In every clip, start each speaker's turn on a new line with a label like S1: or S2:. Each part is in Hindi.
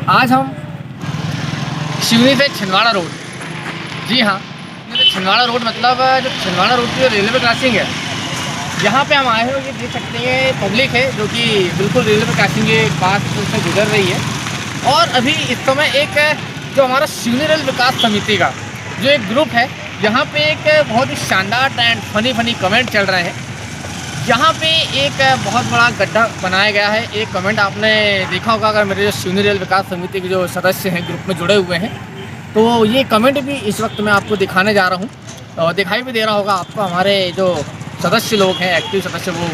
S1: आज हम सिवनी से छिंदवाड़ा रोड, जी हाँ, छिंदवाड़ा रोड मतलब जो छिंदवाड़ा रोड की रेलवे क्रॉसिंग है, यहाँ पे हम आए हैं। ये देख सकते हैं पब्लिक है जो कि बिल्कुल रेलवे क्रॉसिंग के पास से गुजर रही है। और अभी इस समय एक जो हमारा सिवनी रेल विकास समिति का जो एक ग्रुप है, यहाँ पे एक बहुत ही शानदार एंड फनी कमेंट चल रहे हैं। यहाँ पे एक बहुत बड़ा गड्ढा बनाया गया है। एक कमेंट आपने देखा होगा अगर मेरे जो सिवनी रेल विकास समिति के जो सदस्य हैं ग्रुप में जुड़े हुए हैं, तो ये कमेंट भी इस वक्त मैं आपको दिखाने जा रहा हूँ और दिखाई भी दे रहा होगा आपको। हमारे जो सदस्य लोग हैं, एक्टिव सदस्य, वो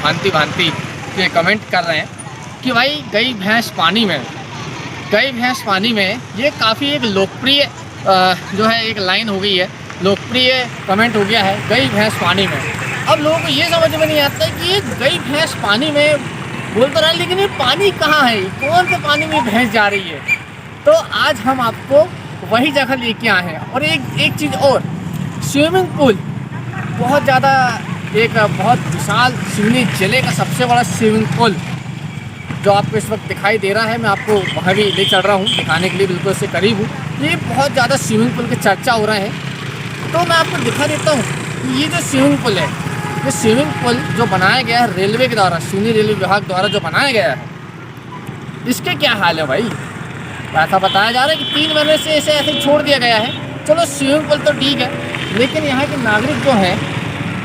S1: भांति के कमेंट कर रहे हैं कि भाई गई भैंस पानी में, गई भैंस पानी में। ये काफ़ी एक लोकप्रिय जो है एक लाइन हो गई है, लोकप्रिय कमेंट हो गया है, गई भैंस पानी में। अब लोगों को ये समझ में नहीं आता कि ये गई भैंस पानी में बोल तो रहा है, लेकिन ये पानी कहाँ है, कौन से पानी में भैंस जा रही है। तो आज हम आपको वही जगह लेके आए हैं। और एक चीज़ और, स्विमिंग पूल बहुत ज़्यादा, एक बहुत विशाल सिवनी जिले का सबसे बड़ा स्विमिंग पूल जो आपको इस वक्त दिखाई दे रहा है, मैं आपको वहाँ भी ले चल रहा हूँ दिखाने के लिए, बिल्कुल उससे करीब हूँ। ये बहुत ज़्यादा स्विमिंग पूल की चर्चा हो रहा है, तो मैं आपको दिखा देता हूँ। ये जो स्विमिंग पूल है, ये स्विमिंग पूल जो बनाया गया है रेलवे के द्वारा, सिवनी रेलवे विभाग द्वारा जो बनाया गया है, इसके क्या हाल है भाई। ऐसा बताया जा रहा है कि 3 महीने से इसे ऐसे ही छोड़ दिया गया है। चलो स्विमिंग पूल तो ठीक है, लेकिन यहाँ के नागरिक जो हैं,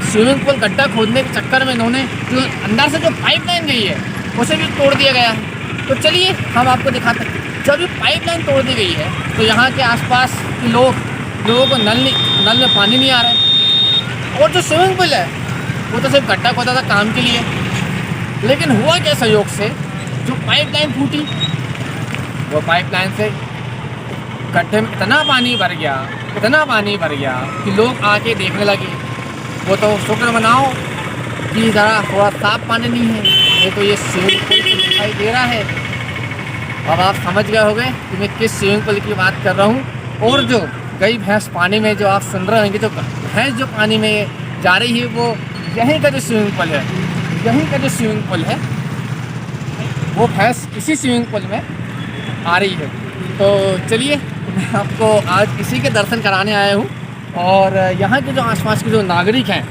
S1: स्विमिंग पूल गड्ढा खोदने के चक्कर में इन्होंने जो अंदर से जो पाइपलाइन गई है उसे भी तोड़ दिया गया है। तो चलिए हम आपको दिखाते हैं। जब ये पाइपलाइन तोड़ दी गई है तो यहाँ के आसपास के लोगों को नल में पानी नहीं आ रहा है। और जो स्विमिंग पूल है वो तो सिर्फ गड्ढा खोदा था काम के लिए, लेकिन हुआ क्या संयोग से, जो पाइपलाइन फूटी, वो पाइपलाइन से गड्ढे में इतना पानी भर गया कि लोग आके देखने लगे। वो तो शुक्र मनाओ कि ज़रा थोड़ा साफ पानी नहीं है, ये तो ये स्विमिंग पूल दिखाई दे रहा है। अब आप समझ गए होंगे कि मैं किस स्विमिंग पूल की बात कर रहा हूँ। और जो गई भैंस पानी में जो आप सुन रहे होंगे, जो भैंस जो पानी में जा रही है, वो यहीं का जो स्विमिंग पूल है, वो भैंस इसी स्विमिंग पूल में आ रही है। तो चलिए मैं आपको आज इसी के दर्शन कराने आया हूँ। और यहाँ के जो आसपास के जो नागरिक हैं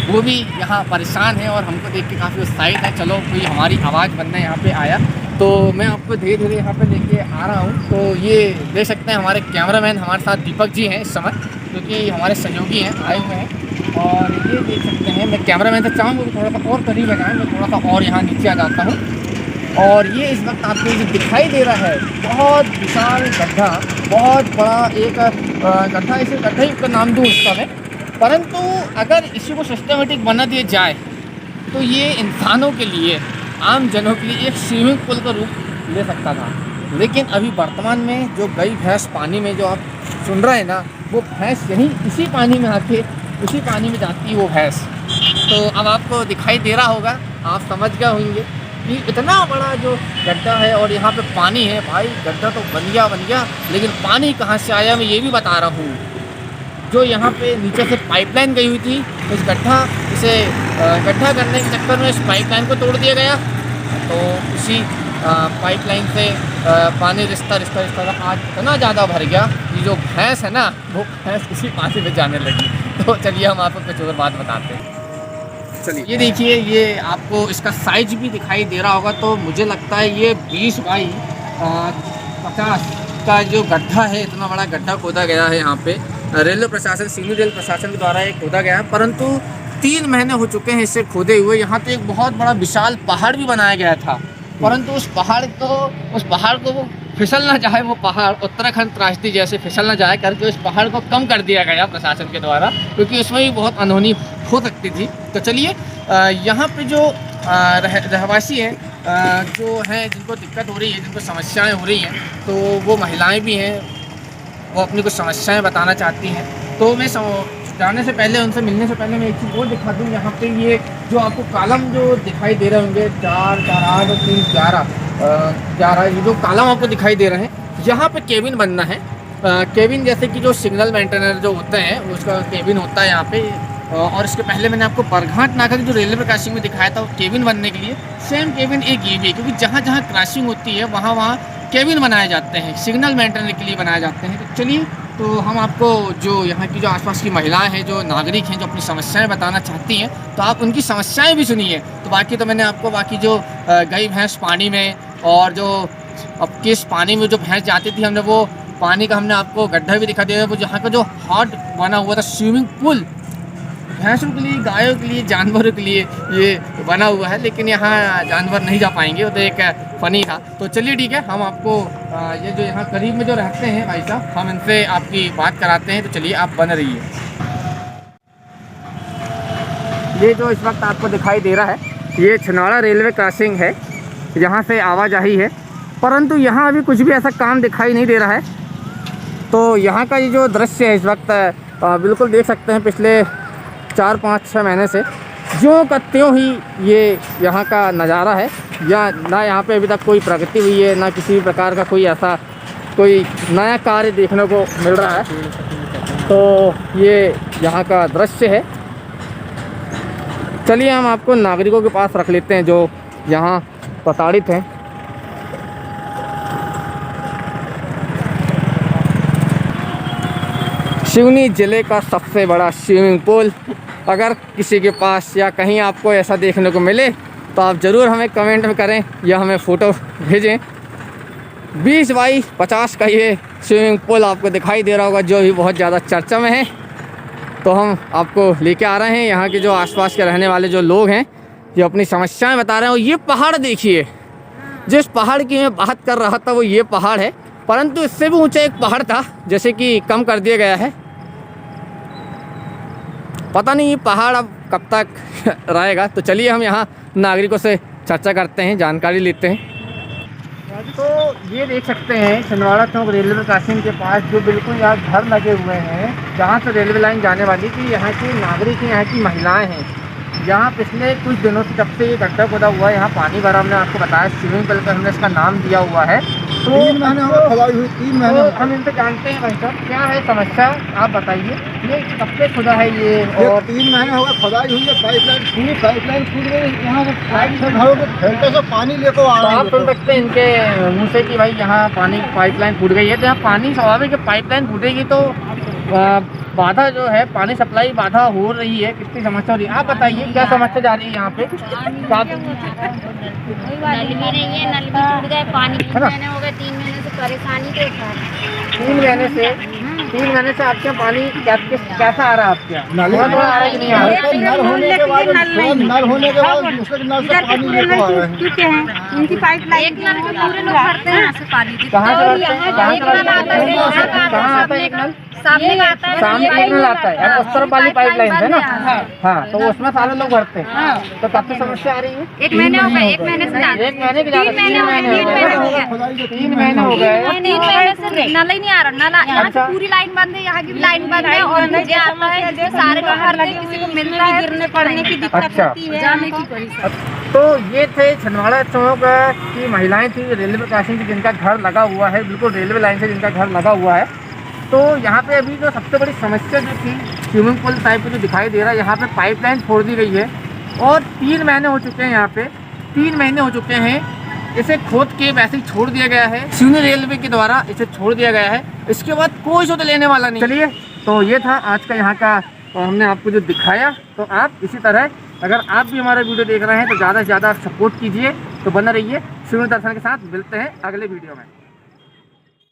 S1: वो भी यहाँ परेशान हैं और हमको देख के काफ़ी उत्साहित है। चलो कोई हमारी आवाज़ बनने यहाँ पे आया, तो मैं आपको धीरे धीरे यहाँ पे लेके आ रहा हूँ। तो ये देख सकते हैं हमारे कैमरामैन हमारे साथ दीपक जी हैं इस समय, क्योंकि हमारे सहयोगी हैं, आए हुए हैं। और ये देख सकते हैं, मैं कैमरामैन से चाहूँगा कि थोड़ा सा और करीब लगाएँ, मैं थोड़ा सा और यहाँ नीचे आ जाता हूँ। और ये इस वक्त आपको जो दिखाई दे रहा है, बहुत विशाल गड्ढा, बहुत बड़ा एक गड्ढा, इसे गड्ढा ही का नाम दूँ उसका मैं। परंतु अगर इसी को सिस्टमेटिक बना दिया जाए तो ये इंसानों के लिए, आम जनों के लिए एक स्विमिंग पूल का रूप ले सकता था। लेकिन अभी वर्तमान में जो गई भैंस पानी में जो आप सुन रहे हैं ना, वो भैंस यहीं इसी पानी में आके उसी पानी में जाती है वो भैंस। तो अब आपको दिखाई दे रहा होगा, आप समझ गए होंगे कि इतना बड़ा जो गड्ढा है और यहाँ पे पानी है। भाई गड्ढा तो बन गया, लेकिन पानी कहाँ से आया मैं ये भी बता रहा हूँ। जो यहाँ पे नीचे से पाइपलाइन गई हुई थी, इसे गड्ढा करने के चक्कर में इस पाइपलाइन को तोड़ दिया गया। तो इसी पाइपलाइन से पानी रिश्ता आज इतना ज़्यादा भर गया कि जो भैंस है ना, वो भैंस इसी पानी में जाने लगी। तो चलिए हम आपको कुछ और बात बताते हैं। चलिए ये देखिए, ये आपको इसका साइज भी दिखाई दे रहा होगा। तो मुझे लगता है ये 20 बाई 50 का जो गड्ढा है, इतना बड़ा गड्ढा खोदा गया है यहाँ पे। रेलवे प्रशासन, सिवनी रेल प्रशासन के द्वारा ये खोदा गया है, परंतु 3 महीने हो चुके हैं इसे खोदे हुए। यहाँ पे एक बहुत बड़ा विशाल पहाड़ भी बनाया गया था, परंतु उस पहाड़ को वो फिसल ना जाए, वो पहाड़ उत्तराखंड त्रासदी जैसे फिसल ना जाए करके उस पहाड़ को कम कर दिया गया प्रशासन के द्वारा, क्योंकि उसमें भी बहुत अनहोनी हो सकती थी। तो चलिए यहाँ पे जो रहवासी हैं, जो हैं, जिनको दिक्कत हो रही है, जिनको समस्याएं हो रही हैं, तो वो महिलाएं भी हैं, वो अपनी कुछ समस्याएं बताना चाहती हैं। तो मैं जाने से पहले, उनसे मिलने से पहले मैं एक चीज़ और दिखा दूँ। यहाँ पे ये जो आपको कॉलम जो दिखाई दे रहे होंगे, 4, 4, 8 और 3, 11, ये जो कॉलम आपको दिखाई दे रहे हैं, यहाँ पे केबिन बनना है। केबिन जैसे कि जो सिग्नल मेंटेनर जो होते हैं उसका केबिन होता है यहाँ पे। और इसके पहले मैंने आपको बरघाट नाका की जो रेलवे क्रॉसिंग में दिखाया था, वो केबिन बनने के लिए सेम केबिन एक ये भी है, क्योंकि जहाँ जहाँ क्रॉसिंग होती है वहाँ केबिन बनाए जाते हैं, सिग्नल मेंटेनेंस के लिए बनाए जाते हैं। तो चलिए, तो हम आपको जो यहाँ की जो आसपास की महिलाएं हैं, जो नागरिक हैं, जो अपनी समस्याएं बताना चाहती हैं, तो आप उनकी समस्याएं भी सुनिए। तो बाकी तो मैंने आपको बाकी जो गई भैंस पानी में, और जो अब किस पानी में जो भैंस जाती थी, हमने वो पानी का हमने आपको गड्ढा भी दिखा दिया। वो जहाँ का जो हॉट बना हुआ था स्विमिंग पूल, भैंसों के लिए, गायों के लिए, जानवरों के लिए ये बना हुआ है, लेकिन यहाँ जानवर नहीं जा पाएंगे। वो तो एक फ़नी था। तो चलिए ठीक है, हम आपको ये जो यहाँ करीब में जो रहते हैं भाई साहब, हम इनसे आपकी बात कराते हैं। तो चलिए, आप बन रहिए। ये जो इस वक्त आपको दिखाई दे रहा है, ये छिंदवाड़ा रेलवे क्रॉसिंग है, यहाँ से आवाजाही है, परंतु यहाँ अभी कुछ भी ऐसा काम दिखाई नहीं दे रहा है। तो यहाँ का ये जो दृश्य है इस वक्त बिल्कुल देख सकते हैं, पिछले 4-5-6 महीने से ज्यों का त्यों ही ये यहाँ का नज़ारा है। या ना यहाँ पे अभी तक कोई प्रगति हुई है, ना किसी प्रकार का कोई ऐसा कोई नया कार्य देखने को मिल रहा है। तो ये यहाँ का दृश्य है। चलिए, हम आपको नागरिकों के पास रख लेते हैं जो यहाँ प्रताड़ित हैं। सिवनी ज़िले का सबसे बड़ा स्विमिंग पूल, अगर किसी के पास या कहीं आपको ऐसा देखने को मिले तो आप ज़रूर हमें कमेंट में करें या हमें फ़ोटो भेजें। 20 बाई 50 का ये स्विमिंग पूल आपको दिखाई दे रहा होगा, जो भी बहुत ज़्यादा चर्चा में है। तो हम आपको लेके आ रहे हैं, यहाँ के जो आसपास के रहने वाले जो लोग हैं, जो अपनी समस्याएं बता रहे हैं। और ये पहाड़ देखिए, जिस पहाड़ की मैं बात कर रहा था वो ये पहाड़ है, परंतु इससे भी ऊंचा एक पहाड़ था, जैसे कि कम कर दिया गया है। पता नहीं ये पहाड़ अब कब तक रहेगा। तो चलिए, हम यहाँ नागरिकों से चर्चा करते हैं, जानकारी लेते हैं। तो ये देख सकते हैं छिंदवाड़ा चौक रेलवे क्रॉसिंग के पास जो बिल्कुल यहाँ घर लगे हुए हैं, जहाँ से रेलवे लाइन जाने वाली थी। यहाँ की नागरिक, यहाँ की महिलाएं हैं। यहाँ पिछले कुछ दिनों से जब से ये गड्ढा खोदा हुआ है, यहाँ पानी भरा, हमने आपको बताया स्विमिंग पूल का हमने इसका नाम दिया हुआ है। तो
S2: 3 महीने हो गए खुदाई हुई, 3 महीने।
S1: तो हम इनसे जानते हैं भाई साहब, क्या है समस्या, आप बताइए। ये कब से खुदा है ये? और
S2: 3 महीने हो गए खुदाई हुई है, पाइपलाइन टूट गई। यहाँ से पाइप से घरों के फिल्टर से पानी लेकर आ रहे हैं।
S1: आप सुन सकते हैं इनके मुँह से कि भाई यहाँ पानी पाइपलाइन फूट गई है। तो यहाँ पानी स्वाभाविक है, पाइपलाइन फूटेगी तो बाधा जो है, पानी सप्लाई बाधा हो रही है। कितनी समस्या हो रही है, आप बताइए क्या समस्या जा रही है यहाँ पे?
S3: नल भी नहीं है, नल भी टूट गए, पानी 3 महीने हो गए, 3 महीने से परेशानी तो उठा रहे।
S1: 3 महीने से आपके यहाँ पानी कैसा आ रहा है आपके यहाँ?
S2: नल
S1: आ रहा है कि नहीं आ रहा है?
S2: नल होने के बाद दूसरे नल से पानी लेकर आ रहे हैं।
S3: इनकी पाइपलाइन एक नल से पूरे लोग भरते हैं, यहाँ से पानी
S1: कहाँ से भरते हैं? कहाँ आता है एक नल?
S3: सामने का आता है,
S1: सामने एक नल आता है, यानी उस तरफ वाली पाइपलाइन है ना? हाँ, तो उसमें सारे लोग भरते हैं। तो काफी समस्या आ रही है।
S3: 1 महीने हो गए, 1 महीने से ज्यादा,
S1: 1 महीने के ज्यादा,
S3: 3 महीने हो गए, 3 महीने हो गए,
S1: 3 महीने हो गए।
S3: 3 महीने से नल ही नहीं आ रहा। नल यहाँ की पूरी लाइन बंद है, यहाँ की भी लाइन बंद है, और मुझे आता है जो सारे लोग भरते हैं, किसी को मिलता है, गिरने पड़ने की दिक्कत होती है, जाने की परेशानी।
S1: तो ये थे छिंदवाड़ा चौक की महिलाएं थी रेलवे क्रॉसिंग की, जिनका घर लगा हुआ है बिल्कुल रेलवे लाइन से, जिनका घर लगा हुआ है। तो यहाँ पे अभी जो सबसे बड़ी समस्या जो थी, स्विमिंग पूल टाइप की जो दिखाई दे रहा है, यहाँ पे पाइपलाइन छोड़ दी गई है और 3 महीने हो चुके हैं। यहाँ पे 3 महीने हो चुके हैं, इसे खोद के वैसे ही छोड़ दिया गया है, सिवनी रेलवे के द्वारा इसे छोड़ दिया गया है। इसके बाद कोई सुध लेने वाला नहीं। चलिए, तो ये था आज का यहाँ का, हमने आपको जो दिखाया। तो आप इसी तरह अगर आप भी हमारा वीडियो देख रहे हैं तो ज़्यादा से ज़्यादा सपोर्ट कीजिए। तो बना रहिए सिवनी दर्शन के साथ। मिलते हैं अगले वीडियो में।